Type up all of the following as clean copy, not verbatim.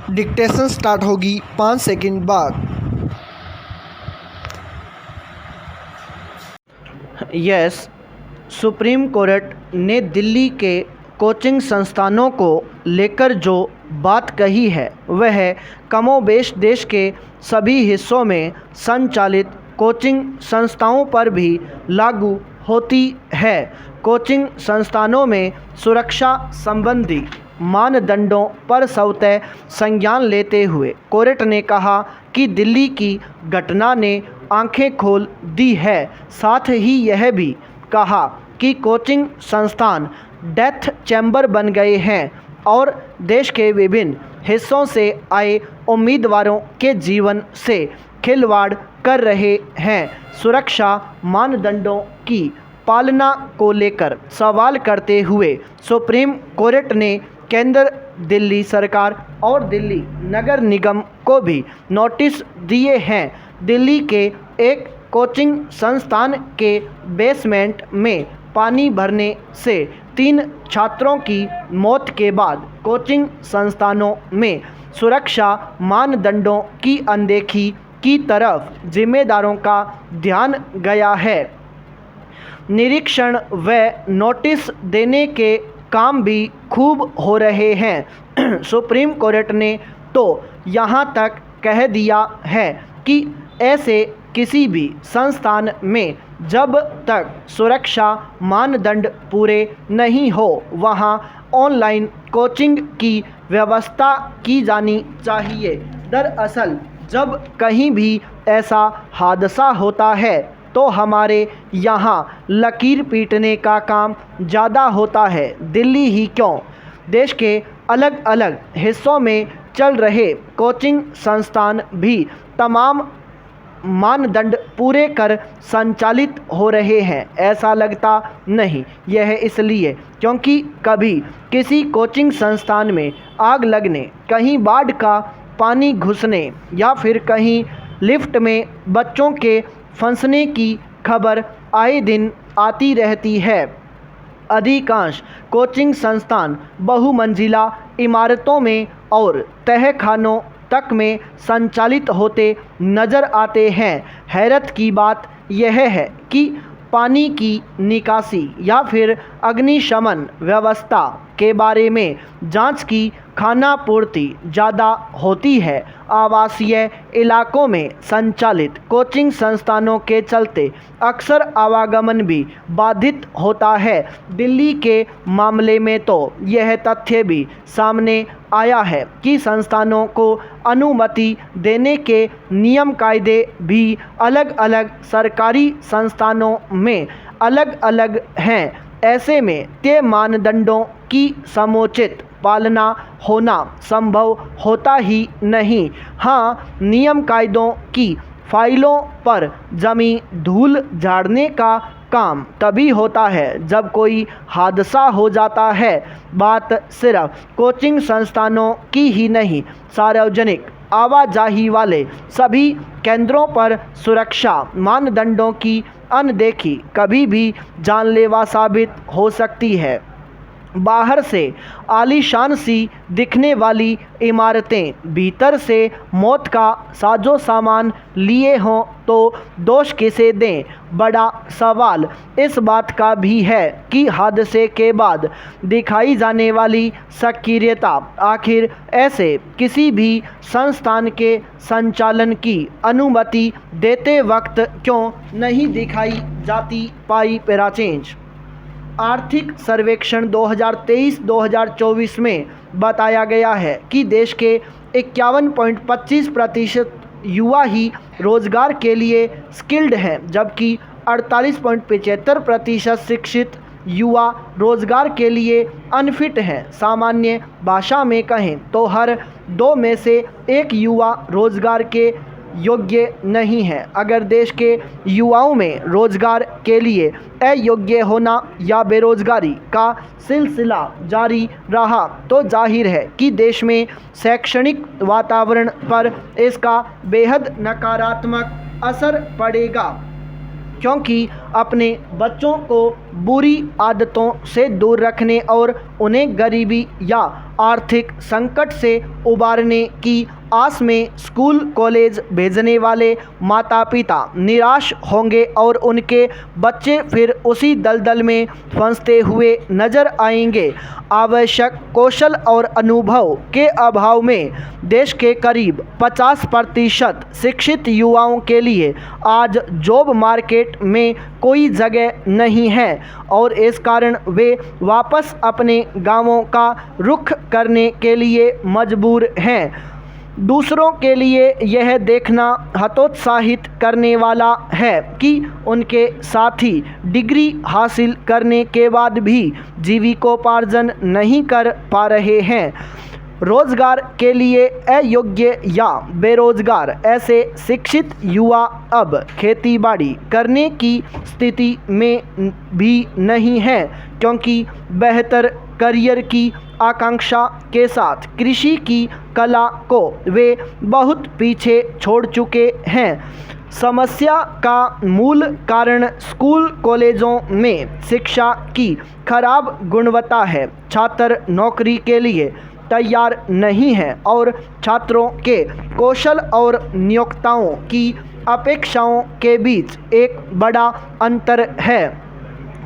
Dictation start होगी 5 second बाद। Yes, supreme court ने दिल्ली के कोचिंग संस्थानों को लेकर जो बात कही है वह कमोबेश देश के सभी हिस्सों में संचालित कोचिंग संस्थाओं पर भी लागू होती है। कोचिंग संस्थानों में सुरक्षा संबंधी मानदंडों पर स्वतः संज्ञान लेते हुए कोर्ट ने कहा कि दिल्ली की घटना ने आंखें खोल दी है। साथ ही यह भी कहा कि कोचिंग संस्थान डेथ चैम्बर बन गए हैं और देश के विभिन्न हिस्सों से आए उम्मीदवारों के जीवन से खिलवाड़ कर रहे हैं। सुरक्षा मानदंडों की पालना को लेकर सवाल करते हुए सुप्रीम कोर्ट ने केंद्र, दिल्ली सरकार और दिल्ली नगर निगम को भी नोटिस दिए हैं। दिल्ली के एक कोचिंग संस्थान के बेसमेंट में पानी भरने से 3 छात्रों की मौत के बाद कोचिंग संस्थानों में सुरक्षा मानदंडों की अनदेखी की तरफ जिम्मेदारों का ध्यान गया है। निरीक्षण व नोटिस देने के काम भी खूब हो रहे हैं। सुप्रीम कोर्ट ने तो यहाँ तक कह दिया है कि ऐसे किसी भी संस्थान में जब तक सुरक्षा मानदंड पूरे नहीं हो वहाँ ऑनलाइन कोचिंग की व्यवस्था की जानी चाहिए। दरअसल जब कहीं भी ऐसा हादसा होता है तो हमारे यहाँ लकीर पीटने का काम ज़्यादा होता है। दिल्ली ही क्यों, देश के अलग अलग हिस्सों में चल रहे कोचिंग संस्थान भी तमाम मानदंड पूरे कर संचालित हो रहे हैं। ऐसा लगता नहीं यह इसलिए क्योंकि कभी किसी कोचिंग संस्थान में आग लगने, कहीं बाढ़ का पानी घुसने या फिर कहीं लिफ्ट में बच्चों के फंसने की खबर आए दिन आती रहती है। अधिकांश कोचिंग संस्थान बहुमंजिला इमारतों में और तहखानों तक में संचालित होते नज़र आते हैं। हैरत की बात यह है कि पानी की निकासी या फिर अग्निशमन व्यवस्था के बारे में जांच की खानापूर्ति ज़्यादा होती है। आवासीय इलाकों में संचालित कोचिंग संस्थानों के चलते अक्सर आवागमन भी बाधित होता है। दिल्ली के मामले में तो यह तथ्य भी सामने आया है कि संस्थानों को अनुमति देने के नियम कायदे भी अलग अलग सरकारी संस्थानों में अलग अलग हैं। ऐसे में तय मानदंडों की समुचित पालना होना संभव होता ही नहीं। हाँ, नियम कायदों की फाइलों पर जमी धूल झाड़ने का काम तभी होता है जब कोई हादसा हो जाता है। बात सिर्फ कोचिंग संस्थानों की ही नहीं, सार्वजनिक आवाजाही वाले सभी केंद्रों पर सुरक्षा मानदंडों की अनदेखी कभी भी जानलेवा साबित हो सकती है। बाहर से आलीशान सी दिखने वाली इमारतें भीतर से मौत का साजो सामान लिए हों तो दोष किसे दें। बड़ा सवाल इस बात का भी है कि हादसे के बाद दिखाई जाने वाली सक्रियता आखिर ऐसे किसी भी संस्थान के संचालन की अनुमति देते वक्त क्यों नहीं दिखाई जाती। पाई पैराचेंज आर्थिक सर्वेक्षण 2023-2024 में बताया गया है कि देश के 51.25% युवा ही रोजगार के लिए स्किल्ड हैं, जबकि 48.75% शिक्षित युवा रोजगार के लिए अनफिट हैं। सामान्य भाषा में कहें तो हर 2 में से 1 युवा रोजगार के योग्य नहीं है। अगर देश के युवाओं में रोजगार के लिए अयोग्य होना या बेरोजगारी का सिलसिला जारी रहा तो जाहिर है कि देश में शैक्षणिक वातावरण पर इसका बेहद नकारात्मक असर पड़ेगा, क्योंकि अपने बच्चों को बुरी आदतों से दूर रखने और उन्हें गरीबी या आर्थिक संकट से उबारने की आस में स्कूल कॉलेज भेजने वाले माता पिता निराश होंगे और उनके बच्चे फिर उसी दलदल में फंसते हुए नजर आएंगे। आवश्यक कौशल और अनुभव के अभाव में देश के करीब 50% शिक्षित युवाओं के लिए आज जॉब मार्केट में कोई जगह नहीं है और इस कारण वे वापस अपने गांवों का रुख करने के लिए मजबूर हैं। दूसरों के लिए यह देखना हतोत्साहित करने वाला है कि उनके साथी डिग्री हासिल करने के बाद भी जीविकोपार्जन नहीं कर पा रहे हैं। रोजगार के लिए अयोग्य या बेरोजगार ऐसे शिक्षित युवा अब खेतीबाड़ी करने की स्थिति में भी नहीं है, क्योंकि बेहतर करियर की आकांक्षा के साथ कृषि की कला को वे बहुत पीछे छोड़ चुके हैं। समस्या का मूल कारण स्कूल कॉलेजों में शिक्षा की खराब गुणवत्ता है। छात्र नौकरी के लिए तैयार नहीं हैं और छात्रों के कौशल और नियोक्ताओं की अपेक्षाओं के बीच एक बड़ा अंतर है।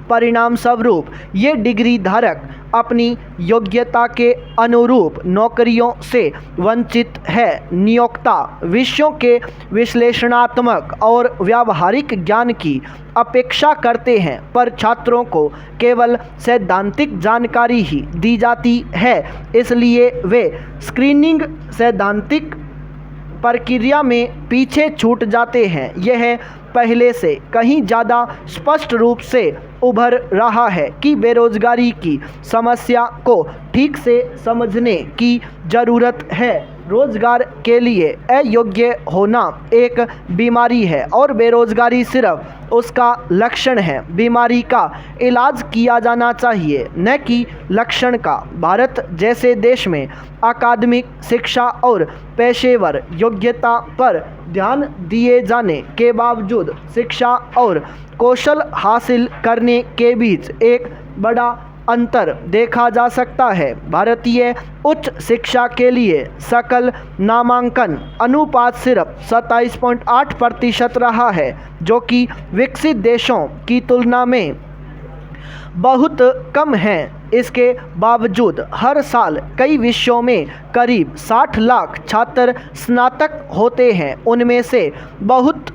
परिणाम स्वरूप ये डिग्री धारक अपनी योग्यता के अनुरूप नौकरियों से वंचित है। नियोक्ता विषयों के विश्लेषणात्मक और व्यावहारिक ज्ञान की अपेक्षा करते हैं, पर छात्रों को केवल सैद्धांतिक जानकारी ही दी जाती है, इसलिए वे स्क्रीनिंग सैद्धांतिक प्रक्रिया में पीछे छूट जाते हैं। यह पहले से कहीं ज़्यादा स्पष्ट रूप से उभर रहा है कि बेरोजगारी की समस्या को ठीक से समझने की ज़रूरत है। रोजगार के लिए अयोग्य होना एक बीमारी है और बेरोजगारी सिर्फ उसका लक्षण है। बीमारी का इलाज किया जाना चाहिए, न कि लक्षण का। भारत जैसे देश में अकादमिक शिक्षा और पेशेवर योग्यता पर ध्यान दिए जाने के बावजूद शिक्षा और कौशल हासिल करने के बीच एक बड़ा अंतर देखा जा सकता है। भारतीय उच्च शिक्षा के लिए सकल नामांकन अनुपात सिर्फ 27.8% रहा है, जो कि विकसित देशों की तुलना में बहुत कम है। इसके बावजूद हर साल कई विषयों में करीब 60 लाख छात्र स्नातक होते हैं। उनमें से बहुत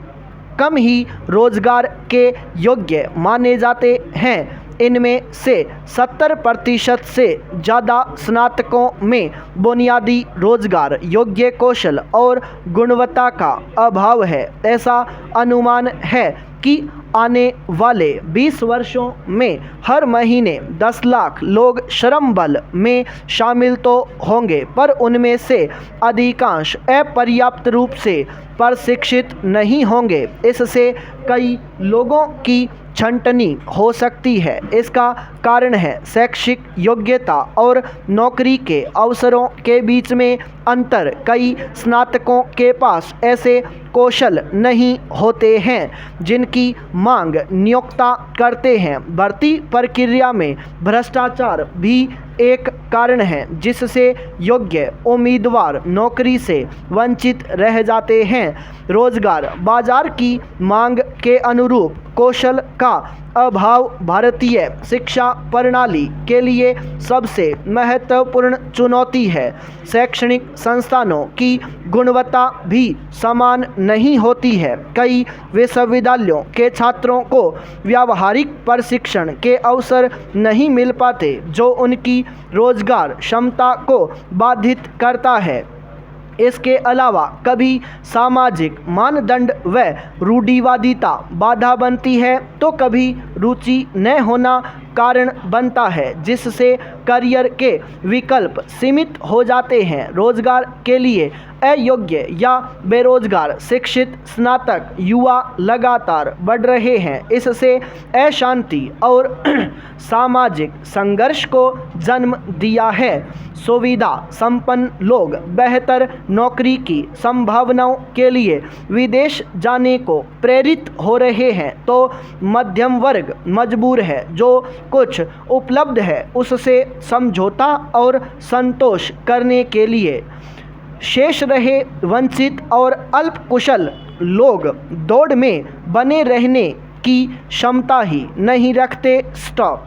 कम ही रोजगार के योग्य माने जाते हैं। इनमें से 70% से ज़्यादा स्नातकों में बुनियादी रोजगार योग्य कौशल और गुणवत्ता का अभाव है। ऐसा अनुमान है कि आने वाले 20 वर्षों में हर महीने 10 लाख लोग श्रम बल में शामिल तो होंगे, पर उनमें से अधिकांश अपर्याप्त रूप से प्रशिक्षित नहीं होंगे। इससे कई लोगों की छंटनी हो सकती है। इसका कारण है शैक्षिक योग्यता और नौकरी के अवसरों के बीच में अंतर। कई स्नातकों के पास ऐसे कौशल नहीं होते हैं जिनकी मांग नियोक्ता करते हैं। भर्ती प्रक्रिया में भ्रष्टाचार भी एक कारण है जिससे योग्य उम्मीदवार नौकरी से वंचित रह जाते हैं। रोजगार बाजार की मांग के अनुरूप कौशल का अभाव भारतीय शिक्षा प्रणाली के लिए सबसे महत्वपूर्ण चुनौती है। शैक्षणिक संस्थानों की गुणवत्ता भी समान नहीं होती है। कई विश्वविद्यालयों के छात्रों को व्यावहारिक प्रशिक्षण के अवसर नहीं मिल पाते, जो उनकी रोजगार क्षमता को बाधित करता है। इसके अलावा कभी सामाजिक मानदंड व रूढ़िवादिता बाधा बनती है, तो कभी रुचि न होना कारण बनता है, जिससे करियर के विकल्प सीमित हो जाते हैं। रोजगार के लिए अयोग्य या बेरोजगार शिक्षित स्नातक युवा लगातार बढ़ रहे हैं। इससे अशांति और सामाजिक संघर्ष को जन्म दिया है। सुविधा संपन्न लोग बेहतर नौकरी की संभावनाओं के लिए विदेश जाने को प्रेरित हो रहे हैं, तो मध्यम वर्ग मजबूर है, जो कुछ उपलब्ध है उससे समझौता और संतोष करने के लिए। शेष रहे वंचित और अल्प कुशल लोग दौड़ में बने रहने की क्षमता ही नहीं रखते। स्टॉप।